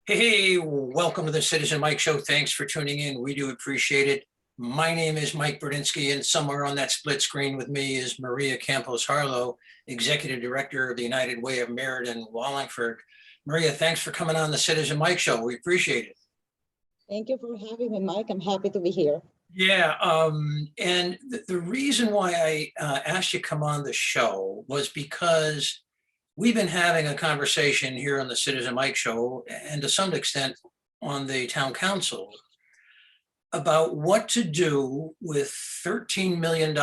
Hey, welcome to the Citizen Mike Show. Thanks for tuning in. We do appreciate it. My name is Mike Burdinsky, and somewhere on that split screen with me is Maria Campos-Harlow, Executive Director of the United Way of Meriden, Wallingford. Maria, thanks for coming on the Citizen Mike Show. We appreciate it. Thank you for having me, Mike. I'm happy to be here. Yeah, and the reason why I asked you to come on the show was because we've been having a conversation here on the Citizen Mike Show, and to some extent on the town council, about what to do with $13 million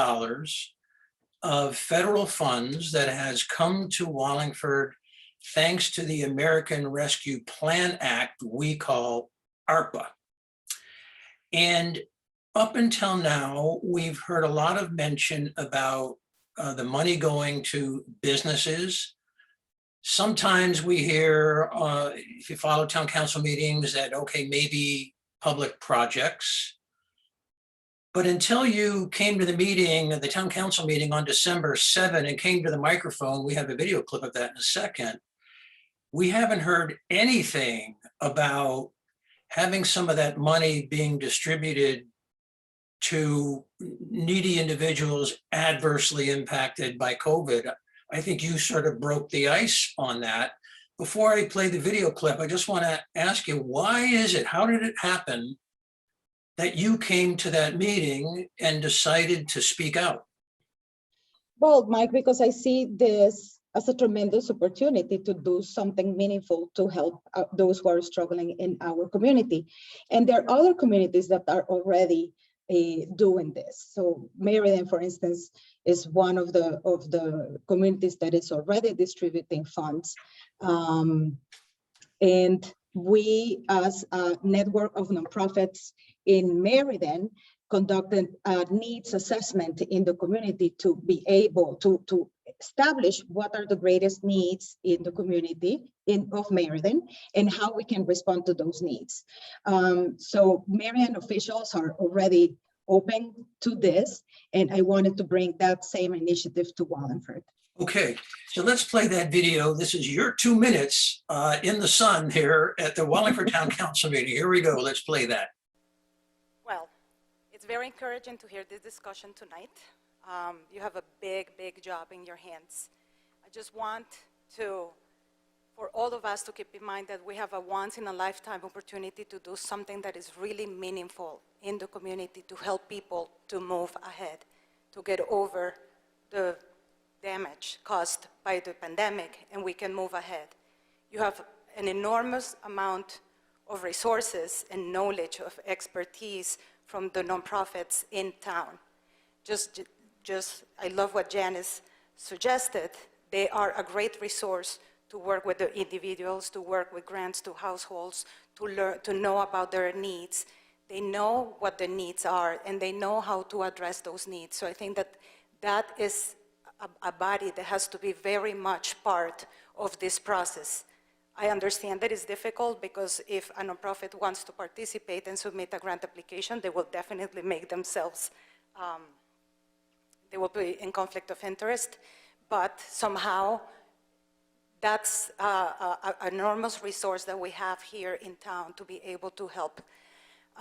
of federal funds that has come to Wallingford thanks to the American Rescue Plan Act we call ARPA. And up until now, we've heard a lot of mention about the money going to businesses. Sometimes we hear, if you follow town council meetings, that, okay, maybe public projects. But until you came to the meeting, the town council meeting on December 7, and came to the microphone, we have a video clip of that in a second, we haven't heard anything about having some of that money being distributed to needy individuals adversely impacted by COVID. I think you sort of broke the ice on that. Before I play the video clip, I just want to ask you, why is it, how did it happen that you came to that meeting and decided to speak out? Well, Mike, because I see this as a tremendous opportunity to do something meaningful to help those who are struggling in our community. And there are other communities that are already doing this. So Meriden, for instance, is one of the communities that is already distributing funds. And we, as a network of nonprofits in Meriden, conducted a needs assessment in the community to be able to establish what are the greatest needs in the community of Meriden and how we can respond to those needs. So Meriden officials are already open to this, and I wanted to bring that same initiative to Wallingford. Okay, so let's play that video. This is your 2 minutes in the sun here at the Wallingford Town Council meeting. Here we go, let's play that. Well, it's very encouraging to hear this discussion tonight. You have a big job in your hands. I just want for all of us to keep in mind that we have a once-in-a-lifetime opportunity to do something that is really meaningful in the community to help people to move ahead, to get over the damage caused by the pandemic, and we can move ahead. You have an enormous amount of resources and knowledge of expertise from the nonprofits in town. I love what Janice suggested. They are a great resource to work with the individuals, to work with grants to households, to know about their needs. They know what the needs are, and they know how to address those needs. So I think that is a body that has to be very much part of this process. I understand that it's difficult because if a nonprofit wants to participate and submit a grant application, they will definitely make themselves, they will be in conflict of interest, but somehow that's an enormous resource that we have here in town to be able to help.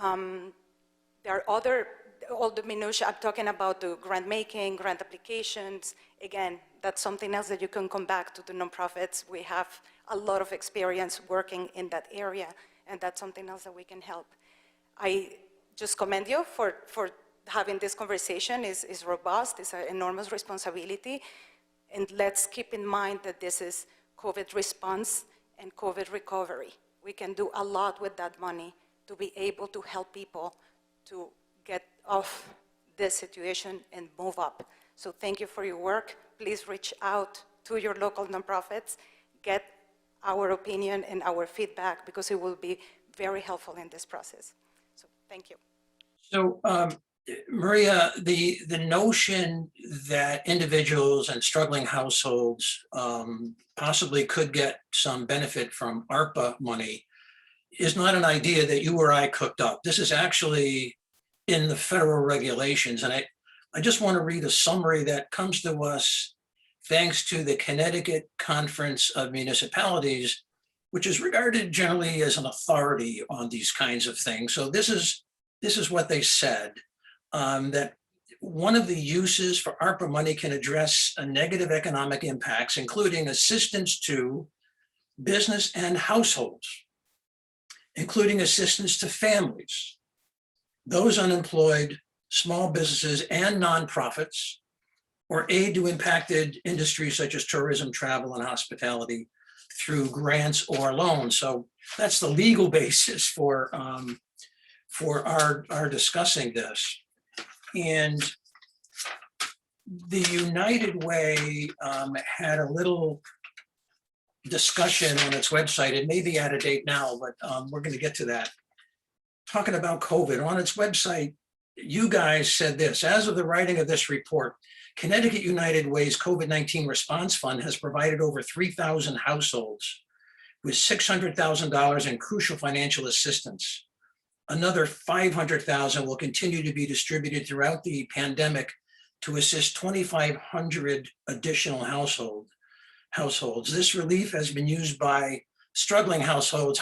There are all the minutiae, I'm talking about the grant making, grant applications. Again, that's something else that you can come back to the nonprofits. We have a lot of experience working in that area, and that's something else that we can help. I just commend you for having this conversation. Is robust, it's an enormous responsibility, and let's keep in mind that this is COVID response and COVID recovery. We can do a lot with that money to be able to help people to get off this situation and move up. So thank you for your work. Please reach out to your local nonprofits, get our opinion and our feedback, because it will be very helpful in this process. So thank you. So Maria, the notion that individuals and struggling households possibly could get some benefit from ARPA money is not an idea that you or I cooked up. This is actually in the federal regulations. And I just want to read a summary that comes to us thanks to the Connecticut Conference of Municipalities, which is regarded generally as an authority on these kinds of things. So this is what they said, that one of the uses for ARPA money can address negative economic impacts, including assistance to business and households, including assistance to families, those unemployed, small businesses and nonprofits, or aid to impacted industries such as tourism, travel, and hospitality through grants or loans. So that's the legal basis for our discussing this. And the United Way had a little discussion on its website. It may be out of date now, but we're going to get to that. Talking about COVID, on its website, you guys said this: as of the writing of this report, Connecticut United Way's COVID-19 Response Fund has provided over 3,000 households with $600,000 in crucial financial assistance. Another 500,000 will continue to be distributed throughout the pandemic to assist 2,500 additional households. This relief has been used by struggling households,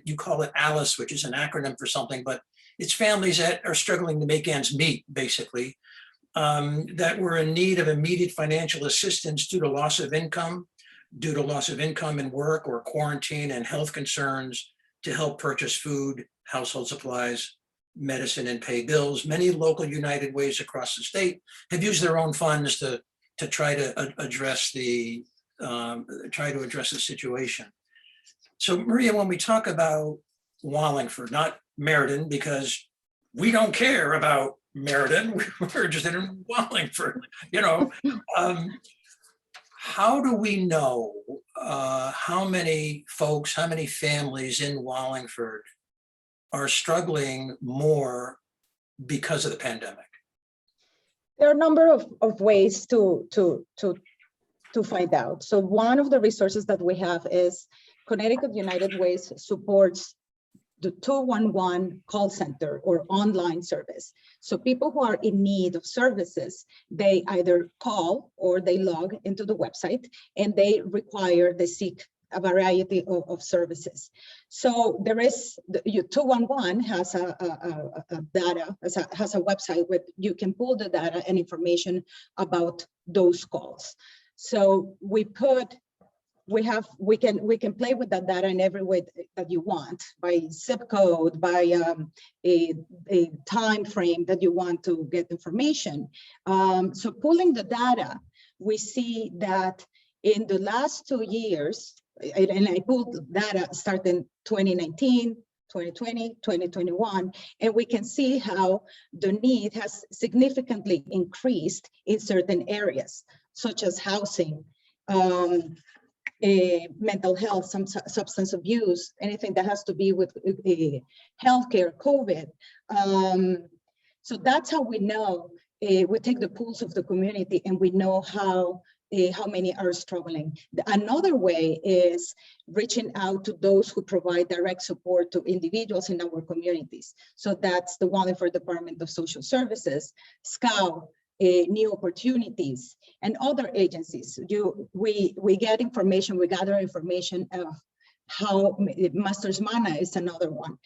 you call it ALICE, which is an acronym for something, but it's families that are struggling to make ends meet, basically, that were in need of immediate financial assistance due to loss of income in work or quarantine and health concerns, to help purchase food, household supplies, medicine, and pay bills. Many local United Ways across the state have used their own funds to try to address the situation. So Maria, when we talk about Wallingford, not Meriden, because we don't care about Meriden, we're interested in Wallingford, how do we know how many folks, how many families in Wallingford are struggling more because of the pandemic? There are a number of ways to find out. So one of the resources that we have is Connecticut United Ways supports the 211 call center or online service. So people who are in need of services, they either call or they log into the website and they seek a variety of services. So there is, 211 has a website where you can pull the data and information about those calls. So we can play with that data in every way that you want, by zip code, by a time frame that you want to get information. So pulling the data, we see that in the last 2 years, and I pulled data starting 2019, 2020, 2021, and we can see how the need has significantly increased in certain areas, such as housing, mental health, some substance abuse, anything that has to be with healthcare, COVID. So that's how we know. We take the pulse of the community and we know how many are struggling. Another way is reaching out to those who provide direct support to individuals in our communities. So that's the Wallingford Department of Social Services, SCOW, New Opportunities, and other agencies. We get information, we gather information of how, Masters Mana is another one.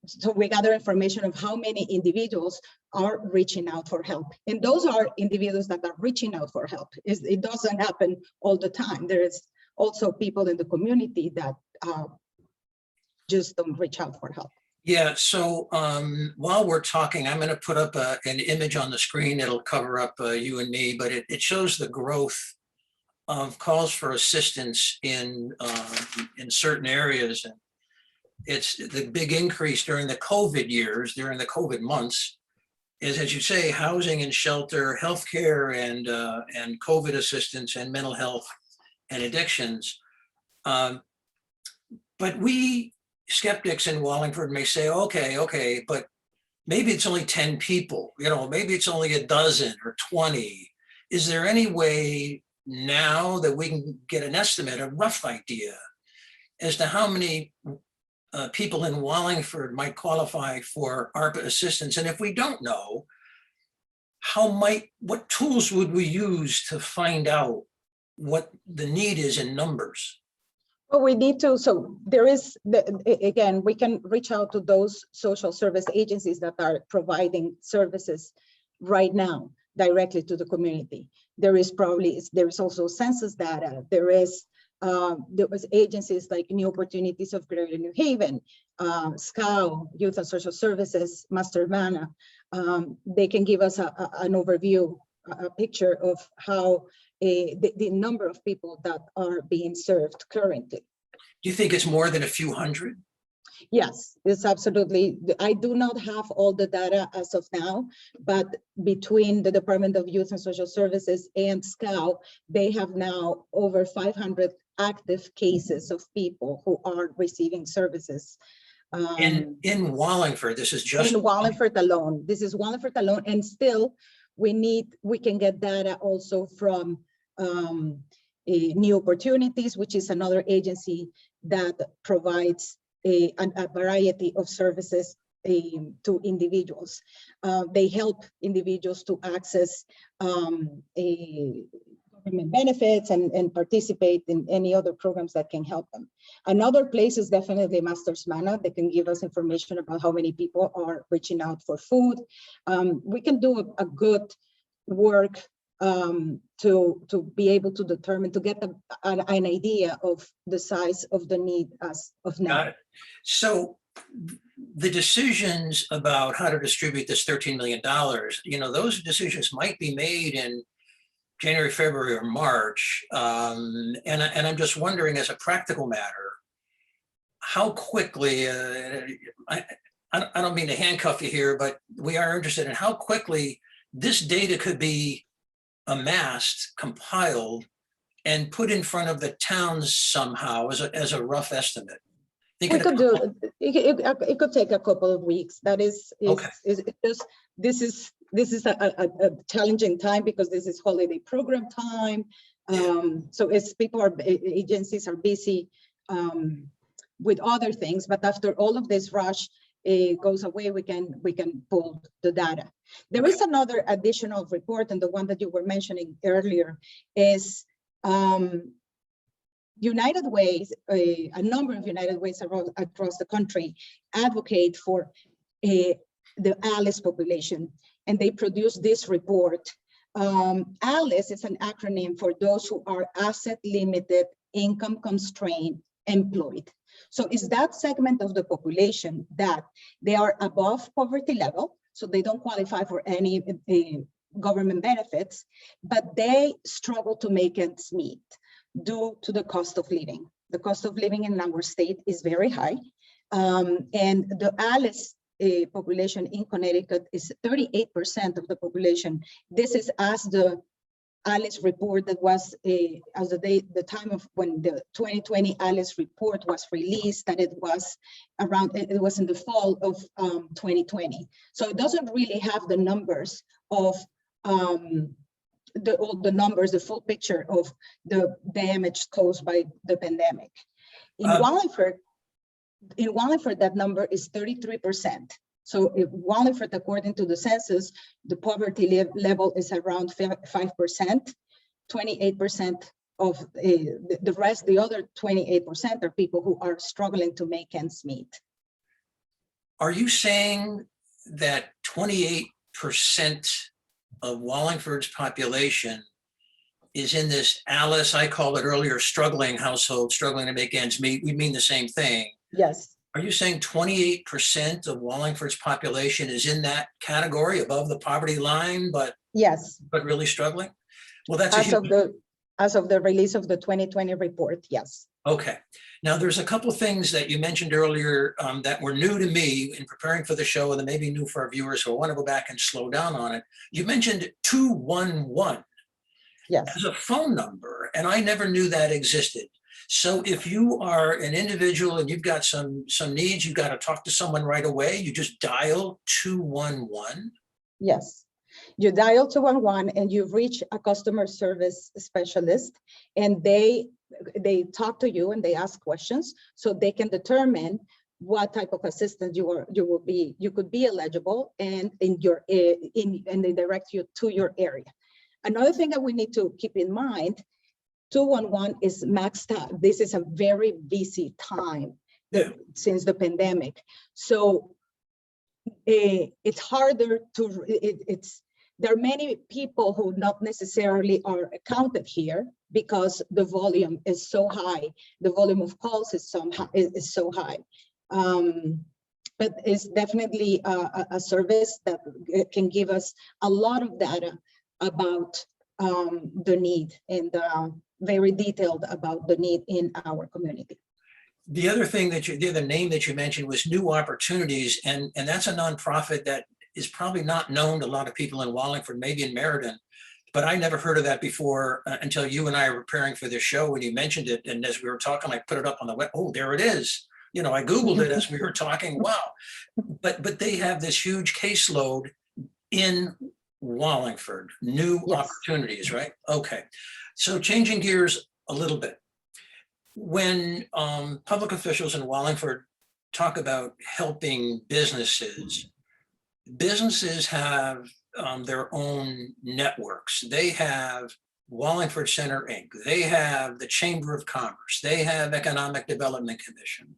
So we gather information of how many individuals are reaching out for help. And those are individuals that are reaching out for help. It doesn't happen all the time. There is also people in the community that just don't reach out for help. Yeah, so while we're talking, I'm going to put up an image on the screen. It'll cover up you and me, but it shows the growth of calls for assistance in certain areas. And it's the big increase during the COVID years, during the COVID months, is, as you say, housing and shelter, healthcare, and COVID assistance, and mental health and addictions. But we skeptics in Wallingford may say, okay, but maybe it's only 10 people, maybe it's only a dozen or 20. Is there any way now that we can get an estimate, a rough idea, as to how many people in Wallingford might qualify for ARPA assistance? And if we don't know, what tools would we use to find out what the need is in numbers? Well, we need to, so there is, again, we can reach out to those social service agencies that are providing services right now directly to the community. There is also census data. There was agencies like New Opportunities of Greater New Haven, SCOW, Youth and Social Services, Master Mana. They can give us an overview, a picture of how the number of people that are being served currently. Do you think it's more than a few hundred? Yes, it's absolutely. I do not have all the data as of now, but between the Department of Youth and Social Services and SCOW, they have now over 500 active cases of people who are receiving services. In Wallingford, this is just in Wallingford alone. This is Wallingford alone, and still we can get data also from New Opportunities, which is another agency that provides a variety of services to individuals. They help individuals to access government benefits and participate in any other programs that can help them. Another place is definitely Master's Mana. They can give us information about how many people are reaching out for food. We can do a good work to be able to determine, to get an idea of the size of the need as of now. Got it. So the decisions about how to distribute this $13 million, those decisions might be made in January, February, or March. And I'm just wondering, as a practical matter, how quickly, I don't mean to handcuff you here, but we are interested in how quickly this data could be amassed, compiled, and put in front of the towns somehow as a rough estimate. We could do it could take a couple of weeks. That is okay. This is a challenging time because this is holiday program time. So as agencies are busy with other things, but after all of this rush goes away, we can pull the data. There is another additional report, and the one that you were mentioning earlier is United Ways, a number of United Ways across the country advocate for the ALICE population, and they produce this report. ALICE is an acronym for those who are asset limited, income constrained, employed. So it's that segment of the population that they are above poverty level, so they don't qualify for any government benefits, but they struggle to make ends meet due to the cost of living. The cost of living in our state is very high. And the ALICE population in Connecticut is 38% of the population. This is as the ALICE report that was as the time of when the 2020 ALICE report was released, that it was in the fall of 2020. So it doesn't really have the numbers of the full picture of the damage caused by the pandemic. In Wallingford, that number is 33%. So in Wallingford, according to the census, the poverty level is around 5%, 28% of the rest, the other 28% are people who are struggling to make ends meet. Are you saying that 28% of Wallingford's population is in this ALICE, I called it earlier, struggling household, struggling to make ends meet? We mean the same thing. Yes. Are you saying 28% of Wallingford's population is in that category, above the poverty line, but yes, but really struggling? Well, that's as of the release of the 2020 report, yes. Okay. Now, there's a couple of things that you mentioned earlier that were new to me in preparing for the show, and that may be new for our viewers, so I want to go back and slow down on it. You mentioned 211 as a phone number, and I never knew that existed. So if you are an individual and you've got some needs, you've got to talk to someone right away, you just dial 211? Yes. You dial 211 and you reach a customer service specialist, and they talk to you and they ask questions so they can determine what type of assistance you could be eligible, and and they direct you to your area. Another thing that we need to keep in mind 211 is maxed out. This is a very busy time since the pandemic. So it's harder to, there are many people who not necessarily are accounted here because the volume is so high. The volume of calls is so high. But it's definitely a service that can give us a lot of data about the need and very detailed about the need in our community. The other thing that the other name that you mentioned was New Opportunities, and that's a nonprofit that is probably not known to a lot of people in Wallingford, maybe in Meriden, but I never heard of that before until you and I were preparing for this show when you mentioned it. And as we were talking, I put it up on the web. Oh, there it is. You know, I Googled it as we were talking. Wow. But they have this huge caseload in Wallingford, New Opportunities, right? Okay. So changing gears a little bit. When public officials in Wallingford talk about helping businesses, businesses have their own networks. They have Wallingford Center, Inc. They have the Chamber of Commerce. They have Economic Development Commission.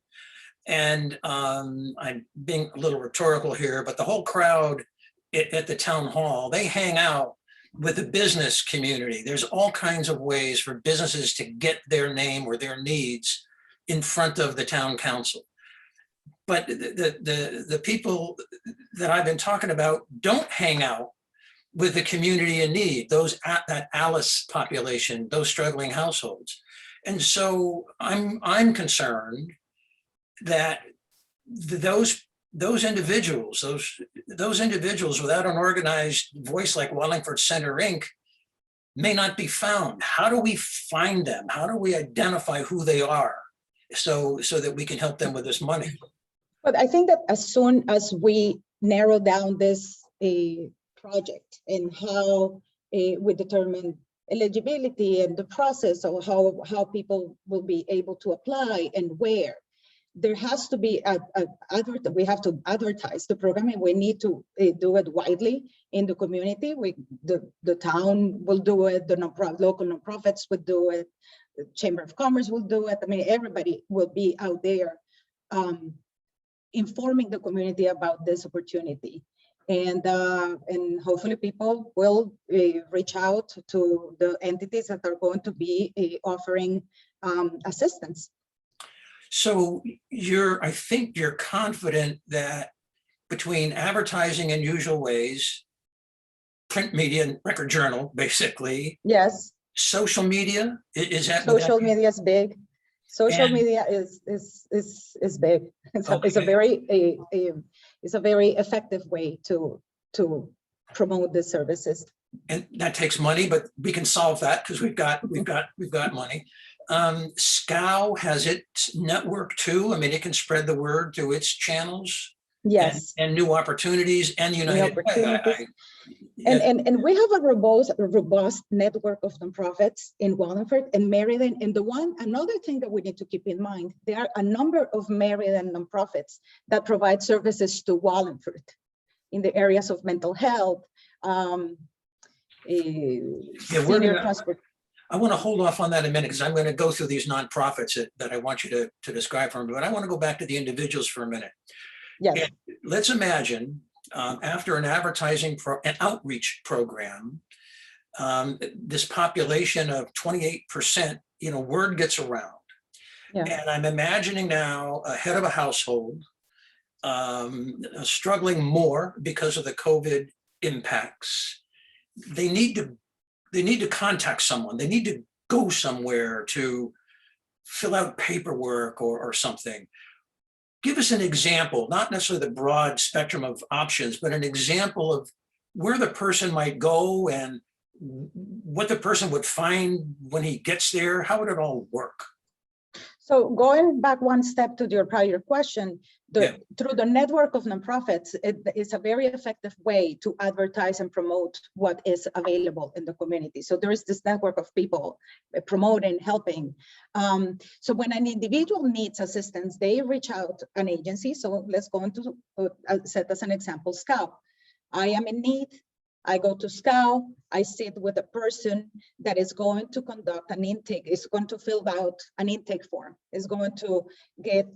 And I'm being a little rhetorical here, but the whole crowd at the town hall, they hang out with the business community. There's all kinds of ways for businesses to get their name or their needs in front of the town council. But the people that I've been talking about don't hang out with the community in need, that Alice population, those struggling households. And so I'm concerned that those individuals without an organized voice like Wallingford Center Inc. may not be found. How do we find them? How do we identify who they are so that we can help them with this money? But I think that as soon as we narrow down this project and how we determine eligibility and the process of how people will be able to apply and where, there has to be we have to advertise the program, and we need to do it widely in the community. The town will do it, the local nonprofits will do it, the Chamber of Commerce will do it. I mean, everybody will be out there informing the community about this opportunity. And hopefully people will reach out to the entities that are going to be offering assistance. So I think you're confident that between advertising in usual ways, print media and record journal, basically. Yes. Social media, is that? Social media is big. Social media is big. It's a very effective way to promote the services. And that takes money, but we can solve that because we've got money. SCOW has its network too. I mean, it can spread the word to its channels. Yes. And New Opportunities and United Way. And we have a robust network of nonprofits in Wallingford and Meriden. And another thing that we need to keep in mind, there are a number of Meriden nonprofits that provide services to Wallingford in the areas of mental health, senior transport. I want to hold off on that a minute because I'm going to go through these nonprofits that I want you to describe for me, but I want to go back to the individuals for a minute. Yes. And let's imagine after an an outreach program, this population of 28%, word gets around. Yeah. And I'm imagining now a head of a household struggling more because of the COVID impacts. They need to contact someone. They need to go somewhere to fill out paperwork or something. Give us an example, not necessarily the broad spectrum of options, but an example of where the person might go and what the person would find when he gets there. How would it all work? So going back one step to your prior question, through the network of nonprofits, it is a very effective way to advertise and promote what is available in the community. So there is this network of people promoting, helping. So when an individual needs assistance, they reach out an agency. So let's go into set as an example, SCOW. I am in need. I go to SCOW, I sit with a person that is going to conduct an intake, is going to fill out an intake form, is going to get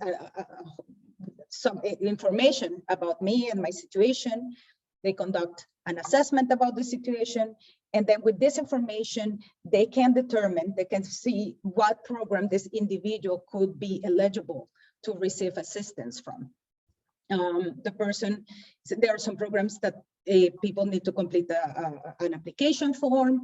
some information about me and my situation. They conduct an assessment about the situation. And then with this information, they can determine, they can see what program this individual could be eligible to receive assistance from. The person, so there are some programs that people need to complete an application form.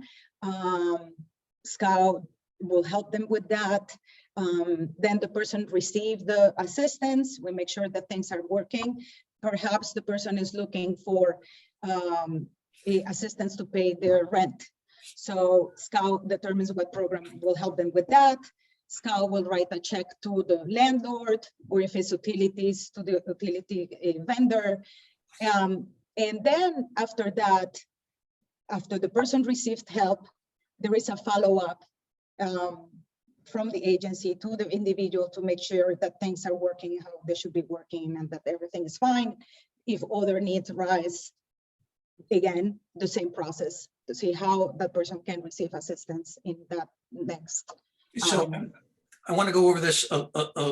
SCOW will help them with that. Then the person receives the assistance. We make sure that things are working. Perhaps the person is looking for assistance to pay their rent. So SCOW determines what program will help them with that. SCOW will write a check to the landlord, or if it's utilities, to the utility vendor. And then after that, after the person received help, there is a follow-up from the agency to the individual to make sure that things are working how they should be working and that everything is fine. If other needs arise, again, the same process to see how that person can receive assistance in that next. So I want to go over this a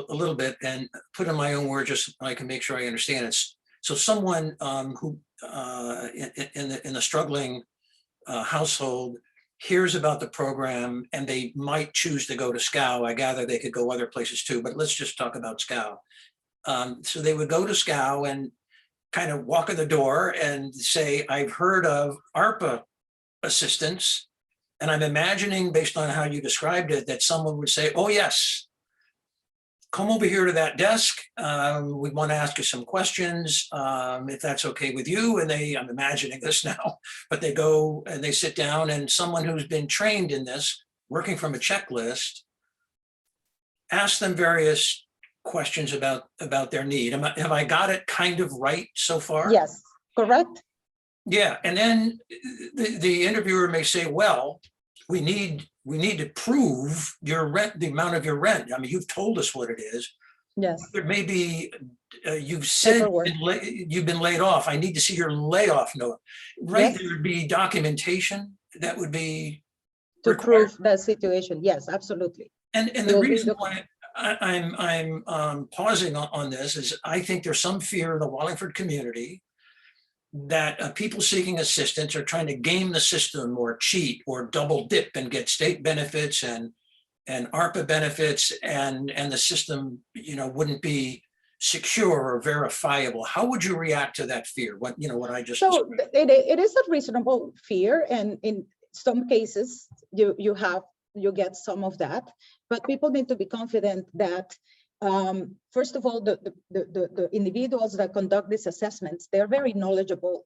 little bit and put in my own words, just so I can make sure I understand it. So someone who in the struggling household hears about the program and they might choose to go to SCOW. I gather they could go other places too, but let's just talk about SCOW. So they would go to SCOW and kind of walk in the door and say, I've heard of ARPA assistance. And I'm imagining, based on how you described it, that someone would say, oh, yes, come over here to that desk. We want to ask you some questions, if that's okay with you. And I'm imagining this now, but they go and they sit down, and someone who's been trained in this, working from a checklist, asks them various questions about their need. Have I got it kind of right so far? Yes, correct. Yeah, and then the interviewer may say, well, we need to prove your rent, the amount of your rent. I mean, you've told us what it is. Yes. There may be, you've said you've been laid off. I need to see your layoff note. Right, yes. There would be documentation that would be to required. Prove the situation. Yes, absolutely. And the reason why I'm pausing on this is I think there's some fear in the Wallingford community that people seeking assistance are trying to game the system or cheat or double dip and get state benefits and ARPA benefits, and the system, wouldn't be secure or verifiable. How would you react to that fear? What I just so it is a reasonable fear, and in some cases you get some of that, but people need to be confident that first of all, the individuals that conduct these assessments, they're very knowledgeable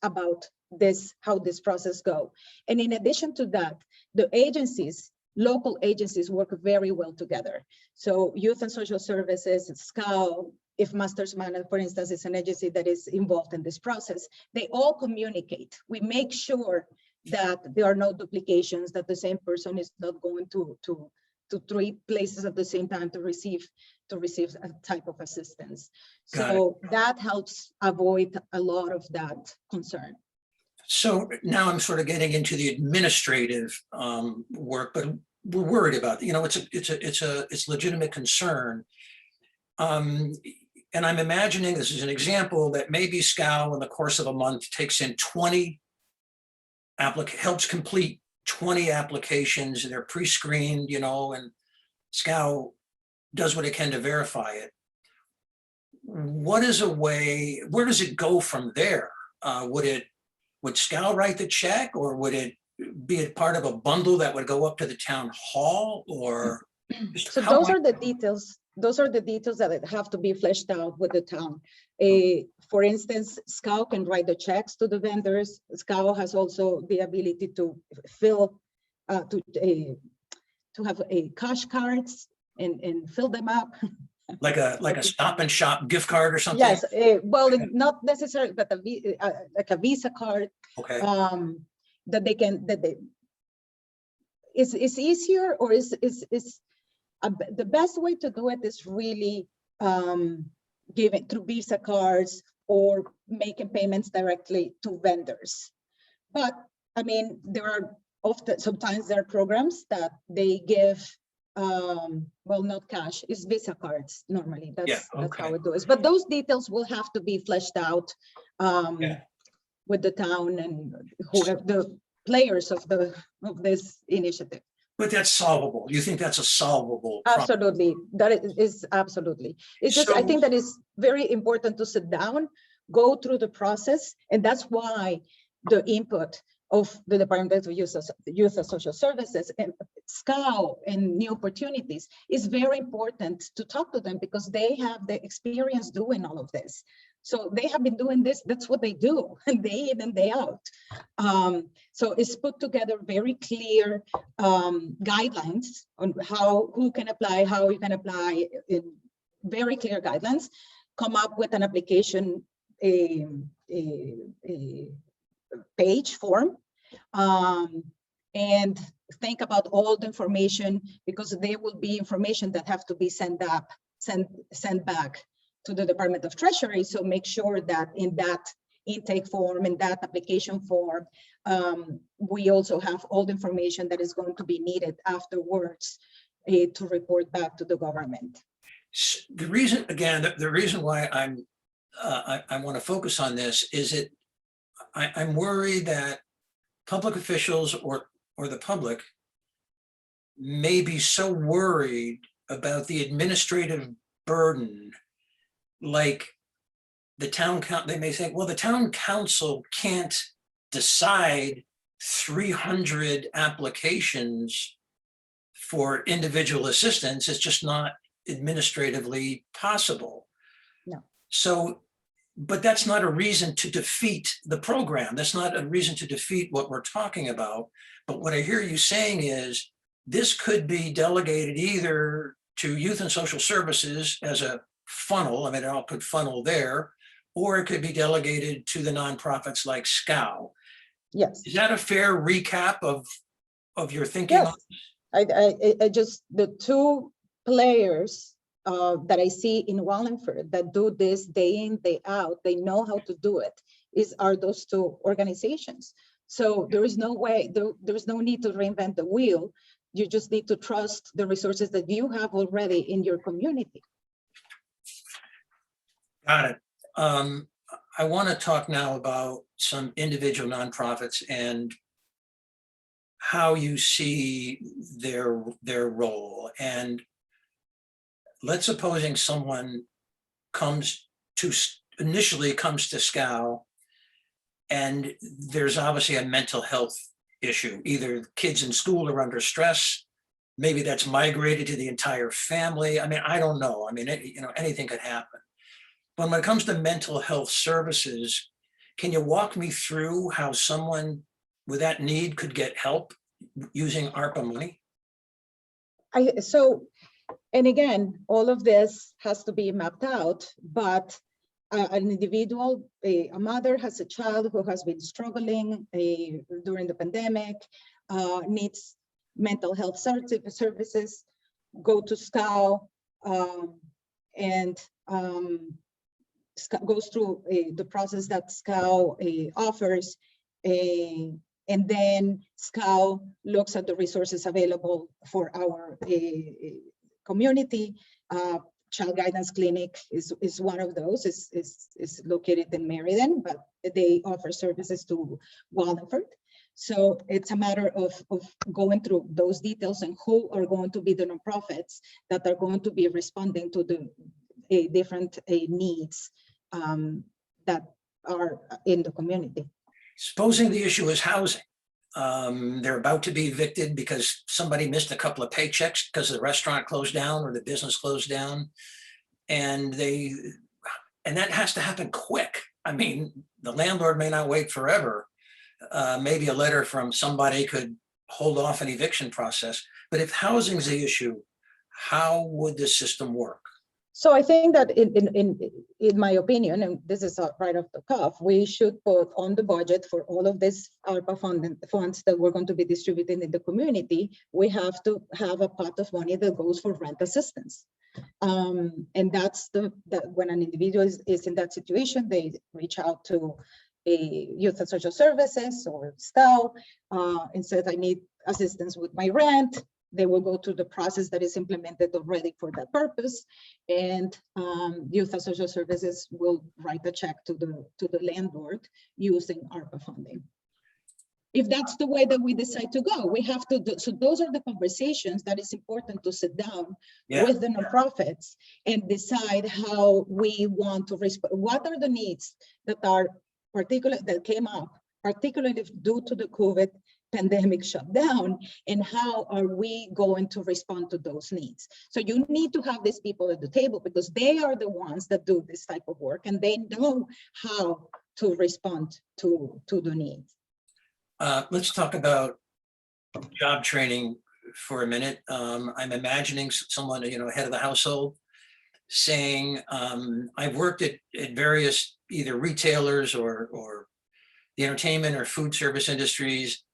about this, how this process go. And in addition to that, the agencies, local agencies work very well together. So Youth and Social Services, SCOW, if Masters Management, for instance, is an agency that is involved in this process, they all communicate. We make sure that there are no duplications, that the same person is not going to 3 places at the same time to receive a type of assistance. So that helps avoid a lot of that concern. So now I'm sort of getting into the administrative work, but we're worried about, it's legitimate concern. And I'm imagining this is an example that maybe SCOW in the course of a month takes in 20 helps complete 20 applications, and they're pre-screened, and SCOW does what it can to verify it. What is a way, where does it go from there? Would SCOW write the check, or would it be a part of a bundle that would go up to the town hall, or? So those are the details. Those are the details that have to be fleshed out with the town. For instance, SCOW can write the checks to the vendors. SCOW has also the ability to fill, to have cash cards and fill them up. Like a Stop and Shop gift card or something? Yes, well, not necessarily, but like a Visa card. Okay. That they can, it's easier, or the best way to do it is really giving through Visa cards or making payments directly to vendors. But I mean, there are sometimes there are programs that they give, well, not cash, it's Visa cards normally. That's okay. how it goes. But those details will have to be fleshed out with the town and whoever the players of this initiative. But that's solvable. You think that's a solvable problem? Absolutely, that is absolutely. It's just, I think that it's very important to sit down, go through the process, and that's why the input of the Department of Youth and Social Services and SCOW and New Opportunities is very important to talk to them, because they have the experience doing all of this. So they have been doing this, that's what they do, day in and day out. So it's put together very clear guidelines on who can apply, how you can apply, in very clear guidelines, come up with an application, a page form, and think about all the information, because there will be information that have to be sent back to the Department of Treasury. So make sure that in that intake form, in that application form, we also have all the information that is going to be needed afterwards to report back to the government. The reason, again, the reason why I want to focus on this is that I'm worried that public officials or the public may be so worried about the administrative burden, like the town council, they may think, well, the town council can't decide 300 applications for individual assistance. It's just not administratively possible. No. So, but that's not a reason to defeat the program. That's not a reason to defeat what we're talking about. But what I hear you saying is this could be delegated either to Youth and Social Services as a funnel, I mean, it all could funnel there, or it could be delegated to the nonprofits like SCOW. Yes. Is that a fair recap of your thinking? Yes. I just, the two players that I see in Wallingford that do this day in, day out, they know how to do it, are those two organizations. So there is no way, there is no need to reinvent the wheel. You just need to trust the resources that you have already in your community. Got it. I want to talk now about some individual nonprofits and how you see their role. And let's supposing someone initially comes to SCOW, and there's obviously a mental health issue. Either kids in school are under stress, maybe that's migrated to the entire family. I mean, I don't know. I mean, anything could happen. But when it comes to mental health services, can you walk me through how someone with that need could get help using ARPA money? And again, all of this has to be mapped out, but an individual, a mother has a child who has been struggling during the pandemic, needs mental health services, go to SCOW, and goes through the process that SCOW offers, and then SCOW looks at the resources available for our community. Child Guidance Clinic is one of those. Is located in Meriden, but they offer services to Wallingford. So it's a matter of going through those details and who are going to be the nonprofits that are going to be responding to the different needs that are in the community. Supposing the issue is housing. They're about to be evicted because somebody missed a couple of paychecks because the restaurant closed down or the business closed down. And that has to happen quick. I mean, the landlord may not wait forever. Maybe a letter from somebody could hold off an eviction process. But if housing is the issue, how would the system work? So I think that in my opinion, and this is right off the cuff, we should put on the budget for all of this ARPA funds that we're going to be distributing in the community, we have to have a pot of money that goes for rent assistance. And that's when an individual is in that situation, they reach out to a youth and social services or STEL, and says I need assistance with my rent. They will go through the process that is implemented already for that purpose, and youth and social services will write a check to the landlord using ARPA funding. If that's the way that we decide to go, we have to do, so those are the conversations that is important to sit down with the nonprofits and decide how we want to respond. What are the needs that are that came up, particularly due to the COVID pandemic shutdown, and how are we going to respond to those needs? So you need to have these people at the table because they are the ones that do this type of work and they know how to respond to the needs. Let's talk about job training for a minute. I'm imagining someone, head of the household saying, I've worked at various either retailers or the entertainment or food service industries.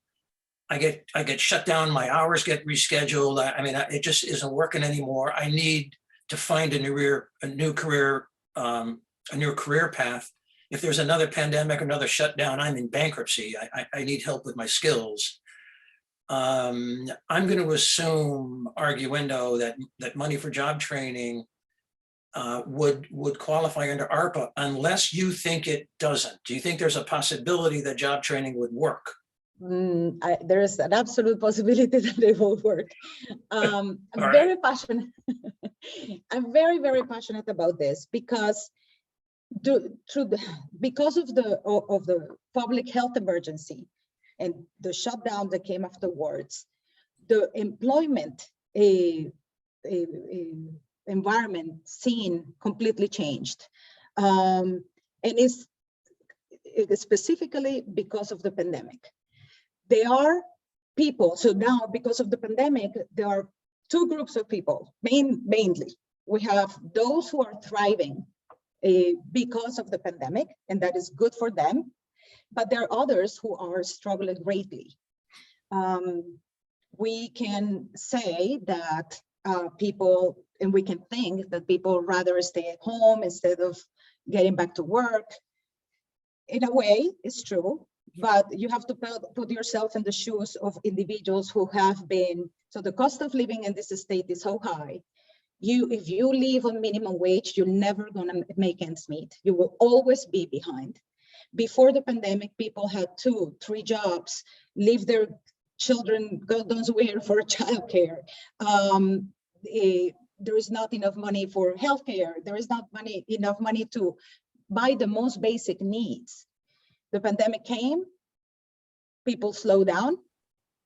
I get shut down, my hours get rescheduled. I mean, it just isn't working anymore. I need to find a new career path. If there's another pandemic, another shutdown, I'm in bankruptcy. I need help with my skills. I'm going to assume, arguendo, that money for job training would qualify under ARPA unless you think it doesn't. Do you think there's a possibility that job training would work? There is an absolute possibility that it will work. I'm very passionate. I'm very, very passionate about this because because of the public health emergency and the shutdown that came afterwards, the employment environment scene completely changed, and it's specifically because of the pandemic. There are people, so now because of the pandemic, there are two groups of people, mainly. We have those who are thriving because of the pandemic, and that is good for them. But there are others who are struggling greatly. We can say that people, and we can think that people rather stay at home instead of getting back to work. In a way, it's true, but you have to put yourself in the shoes of individuals who have been, so the cost of living in this state is so high. If you live on minimum wage, you're never gonna make ends meet. You will always be behind. Before the pandemic, people had 2-3 jobs, leave their children, God knows where, for childcare. There is not enough money for healthcare. There is not enough money to buy the most basic needs. The pandemic came, people slowed down.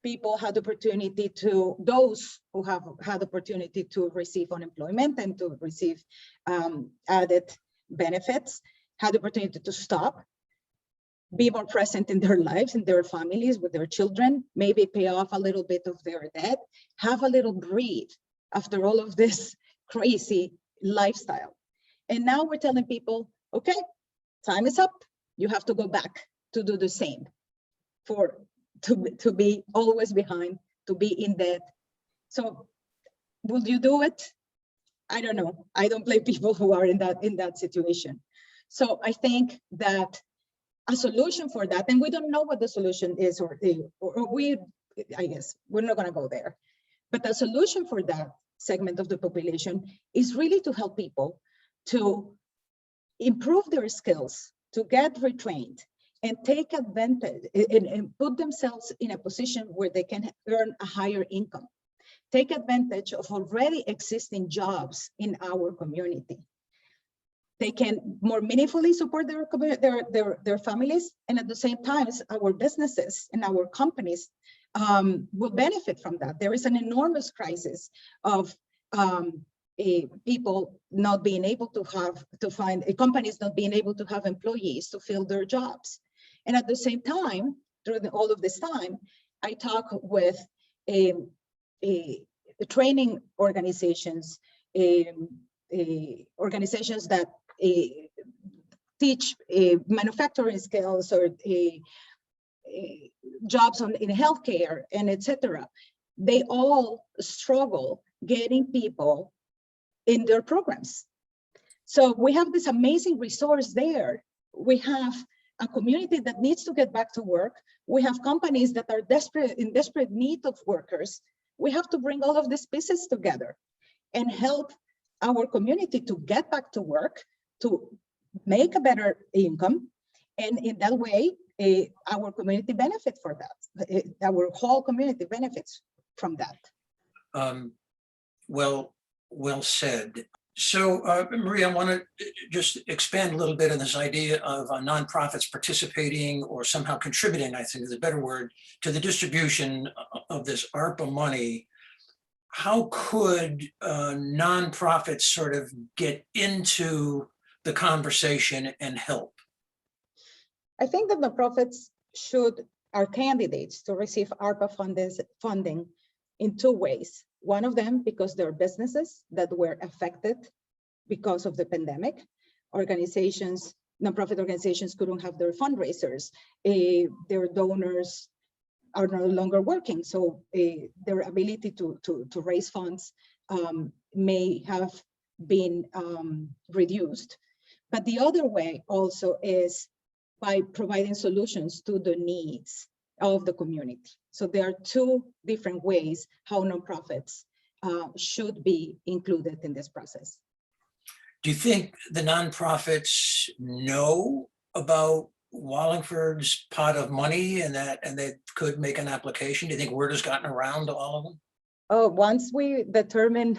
People had the opportunity to, those who have had opportunity to receive unemployment and to receive added benefits, had the opportunity to stop, be more present in their lives, in their families, with their children, maybe pay off a little bit of their debt, have a little breathe after all of this crazy lifestyle. And now we're telling people, okay, time is up. You have to go back to do the same, to be always behind, to be in debt. So will you do it? I don't know. I don't blame people who are in that situation. So I think that a solution for that, and we don't know what the solution is, I guess we're not going to go there, but the solution for that segment of the population is really to help people to improve their skills, to get retrained, and take advantage and put themselves in a position where they can earn a higher income. Take advantage of already existing jobs in our community. They can more meaningfully support their families, and at the same time, our businesses and our companies will benefit from that. There is an enormous crisis of people not being able companies not being able to have employees to fill their jobs. And at the same time, through all of this time, I talk with training organizations, organizations that teach manufacturing skills or jobs in healthcare and etc. They all struggle getting people in their programs. So we have this amazing resource there. We have a community that needs to get back to work. We have companies that are in desperate need of workers. We have to bring all of these pieces together and help our community to get back to work, to make a better income. And in that way, our community benefits for that. Our whole community benefits from that. Well said. So, Maria, I want to just expand a little bit on this idea of nonprofits participating or somehow contributing, I think is a better word, to the distribution of this ARPA money. How could nonprofits sort of get into the conversation and help? I think that nonprofits are candidates to receive ARPA funding in two ways. One of them, because they're businesses that were affected because of the pandemic. Nonprofit organizations couldn't have their fundraisers. Their donors are no longer working, so their ability to raise funds may have been reduced. But the other way also is by providing solutions to the needs of the community. So there are two different ways how nonprofits should be included in this process. Do you think the nonprofits know about Wallingford's pot of money and they could make an application? Do you think word has gotten around to all of them? Oh, once we determine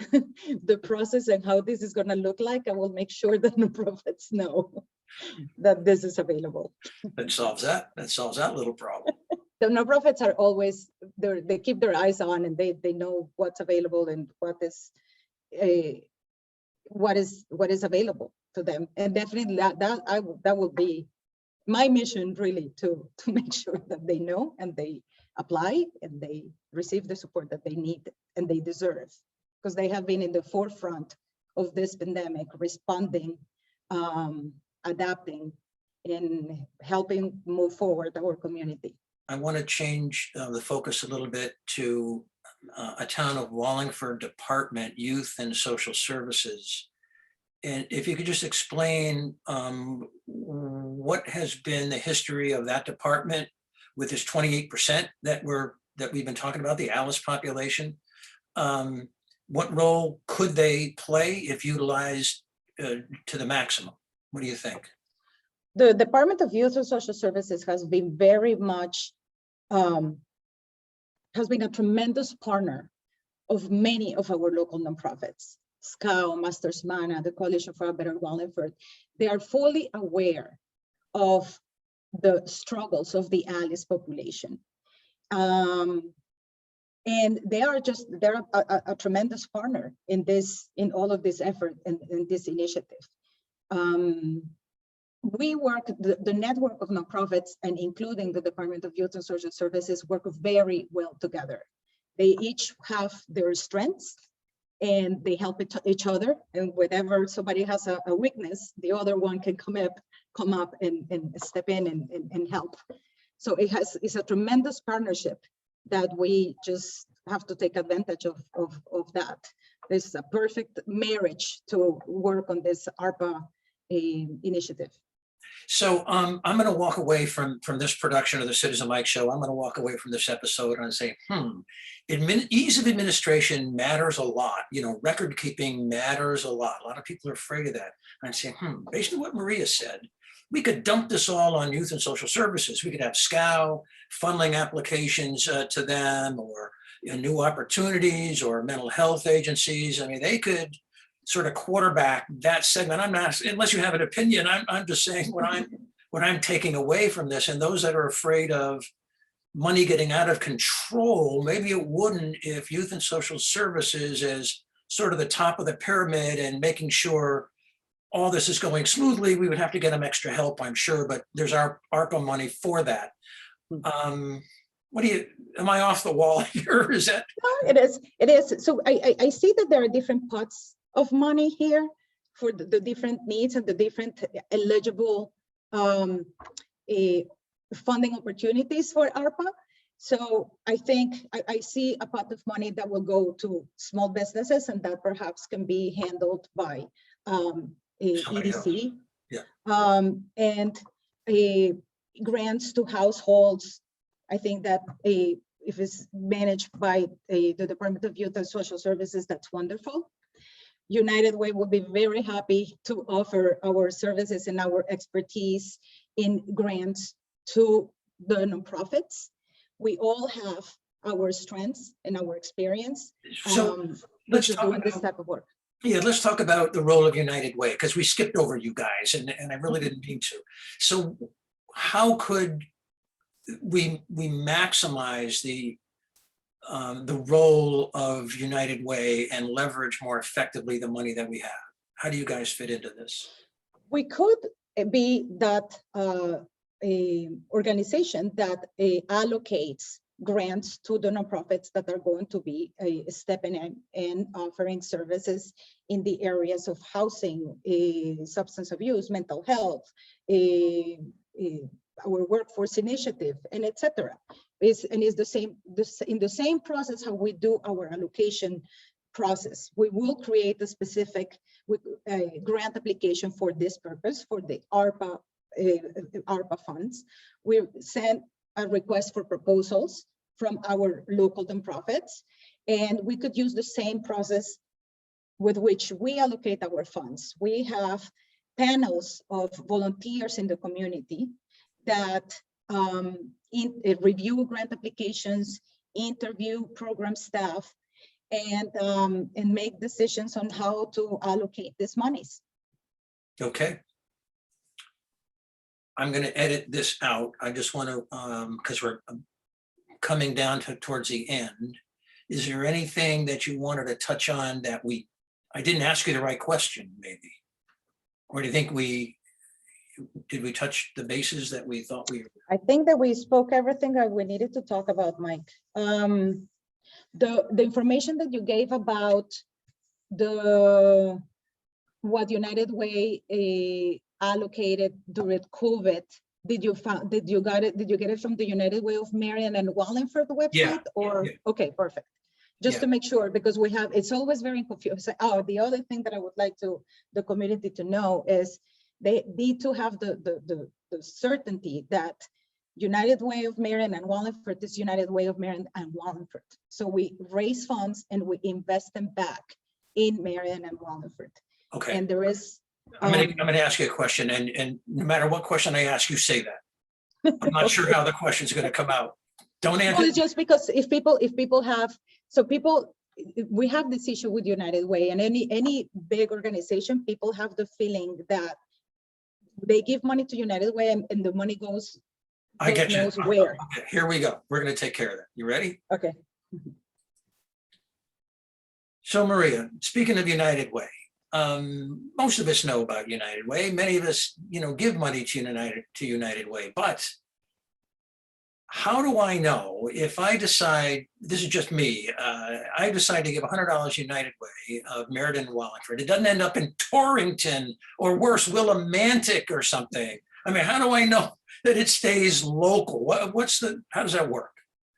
the process and how this is going to look like, I will make sure that nonprofits know that this is available. That solves that little problem. The nonprofits are always there, they keep their eyes on, and they know what's available and what is available to them. And definitely that will be my mission, really, to make sure that they know and they apply and they receive the support that they need and they deserve, because they have been in the forefront of this pandemic, responding, adapting, and helping move forward our community. I want to change the focus a little bit to a town of Wallingford Department, Youth and Social Services. And if you could just explain what has been the history of that department with this 28% that we've been talking about, the ALICE population. What role could they play if utilized to the maximum? What do you think? The Department of Youth and Social Services has been very much, has been a tremendous partner of many of our local nonprofits. SCOW, Masters Mana, the Coalition for a Better Wallingford. They are fully aware of the struggles of the ALICE population. And they're a tremendous partner in all of this effort and in this initiative. We work, the network of nonprofits, and including the Department of Youth and Social Services, work very well together. They each have their strengths and they help each other. And whenever somebody has a weakness, the other one can come up and step in and help. So it's a tremendous partnership that we just have to take advantage of that. This is a perfect marriage to work on this ARPA initiative. So I'm going to walk away from this production of the Citizen Mike Show. I'm going to walk away from this episode and say, ease of administration matters a lot. You know, record keeping matters a lot. A lot of people are afraid of that. And I say, based on what Maria said, we could dump this all on Youth and Social Services. We could have SCOW funneling applications to them, or new opportunities, or mental health agencies. I mean, they could sort of quarterback that segment. I'm not, unless you have an opinion, I'm just saying what I'm taking away from this. And those that are afraid of money getting out of control, maybe it wouldn't if Youth and Social Services is sort of the top of the pyramid and making sure all this is going smoothly. We would have to get them extra help, I'm sure, but there's our ARPA money for that. Am I off the wall here? Is that? No, it is. So I see that there are different pots of money here for the different needs and the different eligible funding opportunities for ARPA. So I think I see a pot of money that will go to small businesses, and that perhaps can be handled by EDC. Yeah. And grants to households. I think that if it's managed by the Department of Youth and Social Services, that's wonderful. United Way will be very happy to offer our services and our expertise in grants to the nonprofits. We all have our strengths and our experience. So let's talk doing this about, type of work. yeah, let's talk about the role of United Way, because we skipped over you guys and I really didn't mean to. So how could we maximize the role of United Way and leverage more effectively the money that we have? How do you guys fit into this? We could be that a organization that allocates grants to the nonprofits that are going to be stepping in and offering services in the areas of housing, substance abuse, mental health, our workforce initiative, and etc. It's the same in the same process how we do our allocation process. We will create a specific grant application for this purpose, for the ARPA funds. We send a request for proposals from our local nonprofits, and we could use the same process with which we allocate our funds. We have panels of volunteers in the community that review grant applications, interview program staff, and make decisions on how to allocate these monies. Okay. I'm going to edit this out. I just want to, because we're coming down towards the end. Is there anything that you wanted to touch on that I didn't ask you the right question, maybe? Or do you think did we touch the bases that we thought we were? I think that we spoke everything that we needed to talk about, Mike. The information that you gave about what United Way allocated during COVID, did you get it from the United Way of Marion and Wallingford website? Yeah, or yeah. Okay, perfect. Just to make sure, because it's always very confusing. Oh, the other thing that I would like the community to know is they need to have the certainty that United Way of Marion and Wallingford is United Way of Marion and Wallingford. So we raise funds and we invest them back in Marion and Wallingford. Okay. And there is. I'm going to ask you a question, and no matter what question I ask, you say that. I'm not sure how the question is going to come out. Don't answer. Well, it's just because if people have, we have this issue with United Way, and any big organization, people have the feeling that they give money to United Way and the money goes. I get you. Knows where. Okay, here we go. We're going to take care of that. You ready? Okay. So Maria, speaking of United Way, most of us know about United Way. Many of us, give money to United Way. But how do I know if I decide, this is just me, I decide to give $100 United Way of Meriden and Wallingford. It doesn't end up in Torrington or worse, Willimantic or something. I mean, how do I know that it stays local? How does that work?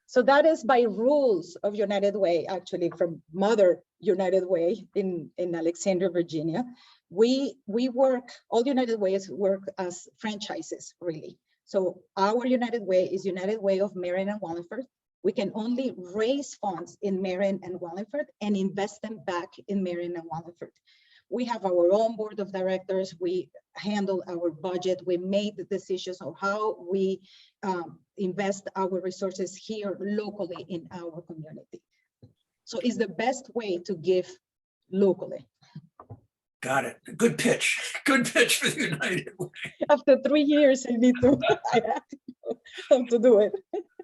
So that is by rules of United Way, actually from Mother United Way in Alexandria, Virginia. All United Ways work as franchises, really. So our United Way is United Way of Marion and Wallingford. We can only raise funds in Marion and Wallingford and invest them back in Marion and Wallingford. We have our own board of directors. We handle our budget. We made the decisions of how we invest our resources here locally in our community. So it's the best way to give locally. Got it. Good pitch. Good pitch for the United Way. After 3 years, I have to do it.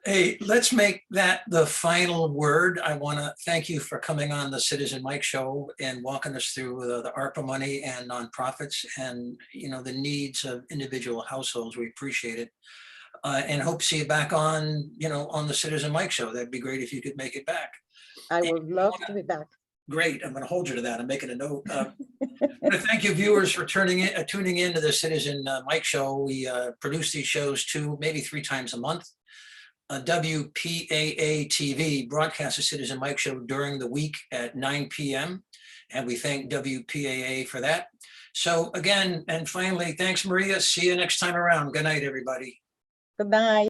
Hey, let's make that the final word. I want to thank you for coming on the Citizen Mike Show and walking us through the ARPA money and nonprofits and the needs of individual households. We appreciate it, and hope to see you back on on the Citizen Mike Show. That'd be great if you could make it back. I would love to be back. Great. I'm going to hold you to that. I'm making a note. I want to thank you, viewers, for tuning in to the Citizen Mike Show. We produce these shows 2, maybe 3 times a month. WPAA TV broadcasts the Citizen Mike Show during the week at 9 p.m. And we thank WPAA for that. So again, and finally, thanks, Maria. See you next time around. Good night, everybody. Good night.